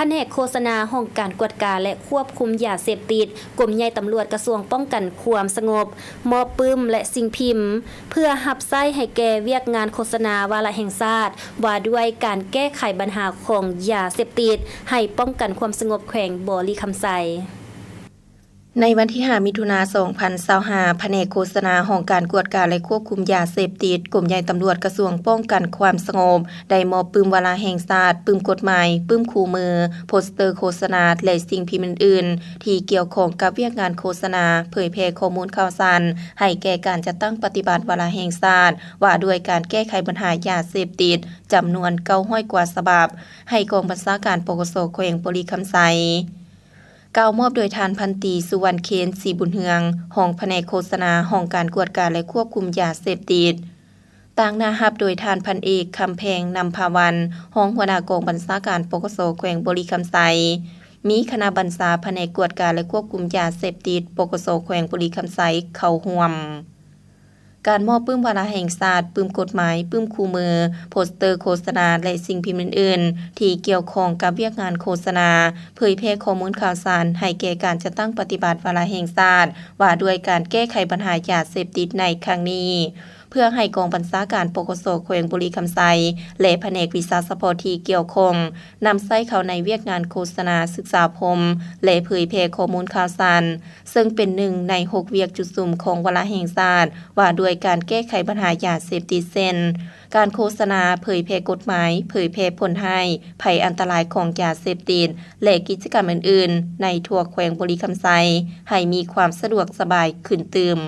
แผนกโฆษณาห้องการกวดการและควบคุมยาเสพติดกรมใหญ่ตำรวจกระทรวงป้องกันความสงบมอบปึ้มและสิ่งพิมพ์เพื่อรับใช้ให้แก่เวียกงานโฆษณาวาระแห่งชาติว่าด้วยการแก้ไขปัญหาของยาเสพติดให้ป้องกันความสงบแขวงบ่อลีคำไสในวันที่5มิถุนายน2025แผนกโฆษณาห้องการกวดการและควบคุมยาเสพติดกรมใหญ่ตำรวจกระทรวงป้องกันความสงบได้มอบปึ้มวาระแห่งชาติปึ้มกฎหมายปึ้มคู่มือโปสเตอร์โฆษณาและสิ่งพิมพ์อื่นๆที่เกี่ยวข้องกับเวียกงานโฆษณาเผยแพร่ข้อมูลข่าวสารให้แก่การจัดตั้งปฏิบัติวาระแห่งชาติว่าด้วยการแก้ไขปัญหายาเสพติดจำนวน900กว่าฉบับให้กองบัญชาการปกสแขวงบุรีคำไสกล่าวมอบโดยทานพันตรีสุวรรณเคนศรีบุญเฮืองห้องแผนกโฆษณาห้องการกวดการและควบคุมยาเสพติดต่างหน้ารับโดยทานพันเอกคำแพงนำภาวันห้องหัวหน้ากองบัญชาการปกสแขวงบุรีคำไสมีคณะบัญชาแผนกกวดการและควบคุมยาเสพติดปกสแขวงบุรีคำไสเข้าร่วมการมอบปึ้มวาระแห่งชาติปึ้มกฎหมายปึ้มคู่มือโปสเตอร์โฆษณาและสิ่งพิมพ์อื่นๆที่เกี่ยวข้องกับเวียกงานโฆษณาเผยแพร่ข้อมูลข่าวสารให้แก่การจัดตั้งปฏิบัติวาระแห่งชาติว่าด้วยการแก้ไขปัญหายาเสพติดในครั้งนี้เพื่อให้กองบัญชาการปกสแขวงบุรีคำไสและแผนกวิชาเฉพาะที่เกี่ยวข้องนำใช้เข้าในเวียกงานโฆษณาศึกษาพรมและเผยแพร่ข้อมูลข่าวสารซึ่งเป็นหนึ่งใน6เวียกจุดสุ่มของวาระแห่งชาติว่าด้วยการแก้ไขปัญหายาเสพติดเช่นการโฆษณาเผยแพร่กฎหมายเผยแพร่ผลให้ภัยอันตรายของยาเสพติดและกิจกรรมอื่นๆในทั่วแขวงบุรีคำไสให้มีความสะดวกสบายขึ้นเติม